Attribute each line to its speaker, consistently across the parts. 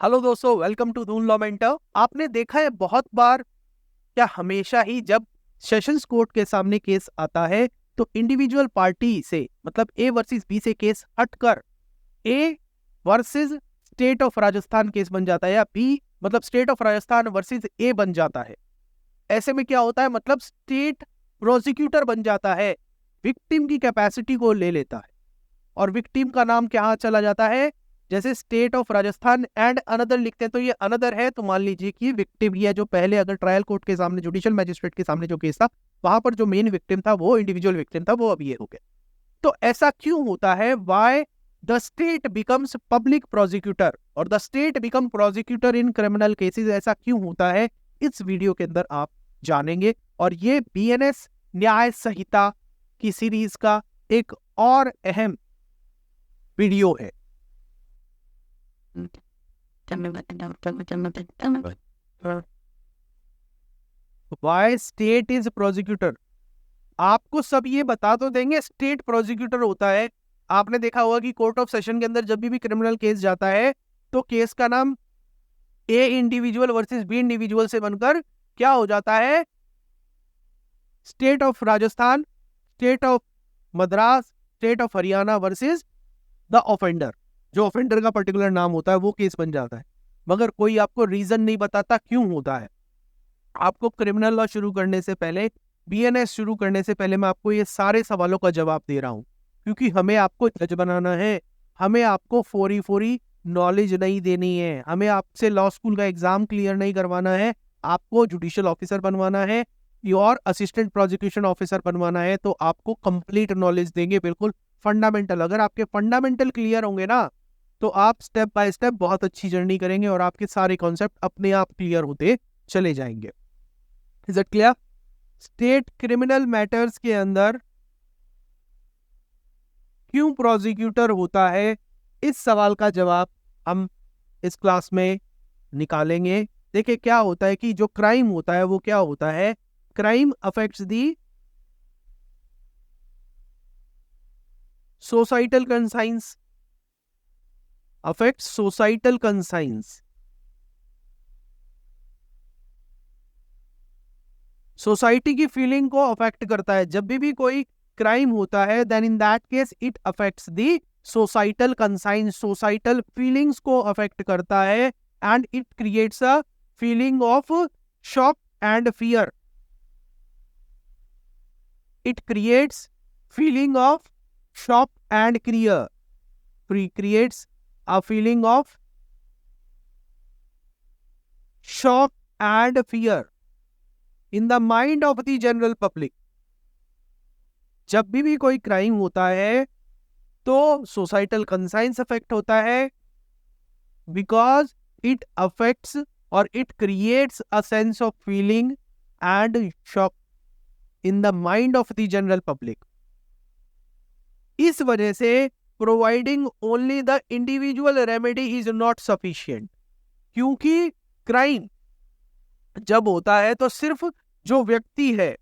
Speaker 1: Hello दोस्तों, welcome to धून law mentor. आपने देखा है बहुत बार, क्या हमेशा ही जब सेशंस कोर्ट के सामने केस आता है तो इंडिविजुअल पार्टी से मतलब ए वर्सेस बी से केस हटकर A versus state of Rajasthan case बन जाता है, या बी मतलब state of Rajasthan versus A बन जाता है। ऐसे में क्या होता है, मतलब स्टेट प्रोसिक्यूटर बन जाता है, विक्टिम की कैपेसिटी को ले लेता है और विक्टिम का नाम क्या चला जाता है। जैसे state of Rajasthan and another लिखते हैं तो ये अनदर है, तो मान लीजिए कि विक्टिम ही है। जो पहले अगर ट्रायल कोर्ट के सामने जुडिशियल मैजिस्ट्रेट के सामने जो केस था, वहां पर जो मेन विक्टिम था वो इंडिविजुअल विक्टिम था, वो अब ये हो गया। तो ऐसा क्यों होता है? Why the state becomes public prosecutor और the state become prosecutor in criminal cases, ऐसा क्यों होता है इस वीडियो के अंदर आप जानेंगे। और ये बीएनएस न्याय संहिता की सीरीज का एक और अहम वीडियो है। वाई स्टेट इज प्रोसिक्यूटर, आपको सब ये बता तो देंगे स्टेट प्रोसिक्यूटर होता है। आपने देखा होगा कि कोर्ट ऑफ सेशन के अंदर जब भी क्रिमिनल केस जाता है तो केस का नाम A individual versus B individual से बनकर क्या हो जाता है, state of Rajasthan, state of Madras, state of Haryana versus the offender. जो ऑफेंडर का पर्टिकुलर नाम होता है वो केस बन जाता है, मगर कोई आपको रीजन नहीं बताता क्यों होता है। आपको क्रिमिनल लॉ शुरू करने से पहले, बीएनएस शुरू करने से पहले मैं आपको ये सारे सवालों का जवाब दे रहा हूं, क्योंकि हमें आपको जज बनाना है। हमें आपको फोरी फोरी नॉलेज नहीं देनी है, हमें आपसे लॉ स्कूल का एग्जाम क्लियर नहीं करवाना है, आपको जुडिशियल ऑफिसर बनवाना है और असिस्टेंट प्रोसिक्यूशन ऑफिसर बनवाना है। तो आपको कंप्लीट नॉलेज देंगे, बिल्कुल फंडामेंटल। अगर आपके फंडामेंटल क्लियर होंगे ना, तो आप स्टेप बाय स्टेप बहुत अच्छी जर्नी करेंगे और आपके सारे कॉन्सेप्ट अपने आप क्लियर होते चले जाएंगे। Is it clear? State criminal matters के अंदर क्यों प्रोसिक्यूटर होता है, इस सवाल का जवाब हम इस क्लास में निकालेंगे। देखिए क्या होता है कि जो क्राइम होता है वो क्या होता है, crime affects the societal conscience, affects societal conscience. Society की फीलिंग को अफेक्ट करता है। जब भी कोई क्राइम होता है, then in that case it affects the societal conscience, societal feelings को अफेक्ट करता है and it creates a feeling of shock and fear. It creates feeling of shock and creates a feeling of shock and fear in the mind of the general public। जब भी कोई crime होता है तो societal conscience affect होता है, because it affects और it creates a sense of feeling and shock in the mind of the general public. इस वजह से providing only the individual remedy is not sufficient, क्योंकि क्राइम जब होता है तो सिर्फ जो व्यक्ति है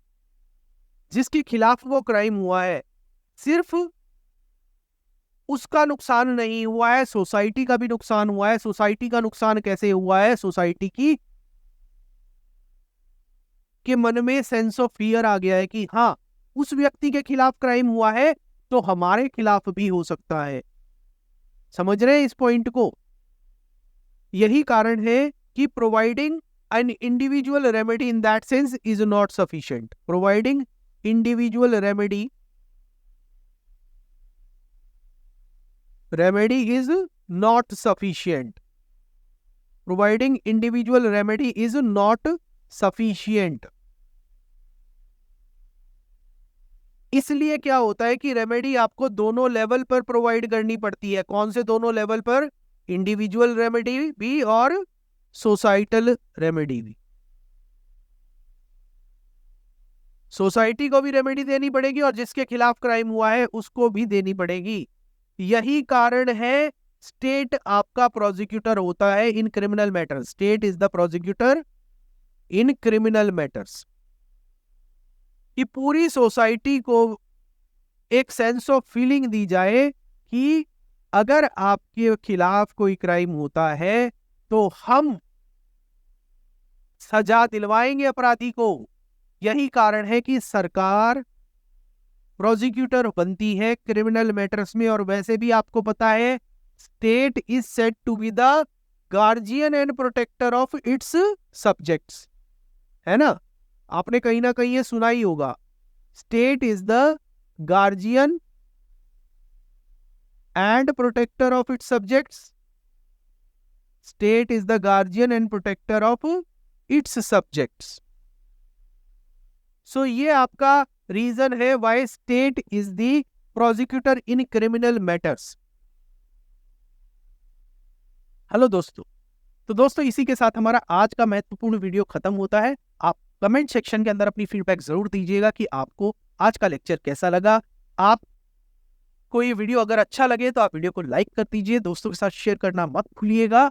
Speaker 1: जिसके खिलाफ वो क्राइम हुआ है, सिर्फ उसका नुकसान नहीं हुआ है, सोसाइटी का भी नुकसान हुआ है। सोसाइटी का नुकसान कैसे हुआ है? सोसाइटी की के मन में सेंस ऑफ फियर आ गया है कि हाँ, उस व्यक्ति के खिलाफ क्राइम हुआ है तो हमारे खिलाफ भी हो सकता है। समझ रहे हैं इस पॉइंट को? यही कारण है कि providing an individual remedy in that sense is not sufficient. Providing individual remedy is not sufficient। Providing individual remedy is not sufficient। इसलिए क्या होता है कि रेमेडी आपको दोनों लेवल पर प्रोवाइड करनी पड़ती है। कौन से दोनों लेवल पर? इंडिविजुअल रेमेडी भी और सोसाइटल रेमेडी भी। सोसाइटी को भी रेमेडी देनी पड़ेगी और जिसके खिलाफ क्राइम हुआ है उसको भी देनी पड़ेगी। यही कारण है स्टेट आपका प्रोसिक्यूटर होता है इन criminal matters. State is the prosecutor in criminal matters. कि पूरी सोसाइटी को एक सेंस ऑफ फीलिंग दी जाए कि अगर आपके खिलाफ कोई क्राइम होता है तो हम सजा दिलवाएंगे अपराधी को। यही कारण है कि सरकार प्रोसिक्यूटर बनती है क्रिमिनल मैटर्स में। और वैसे भी आपको पता है, state is said to be the guardian and protector of its subjects, है ना। आपने कहीं ना कहीं ये सुना ही होगा, state is the guardian and protector of its subjects. State is the guardian and protector of its subjects. So ये आपका रीजन है why state is the prosecutor in criminal matters. Hello दोस्तों, तो दोस्तों इसी के साथ हमारा आज का महत्वपूर्ण वीडियो खत्म होता है। आप कमेंट सेक्शन के अंदर अपनी फीडबैक जरूर दीजिएगा कि आपको आज का लेक्चर कैसा लगा। आप कोई वीडियो अगर अच्छा लगे तो आप वीडियो को लाइक कर दीजिए, दोस्तों के साथ शेयर करना मत भूलिएगा।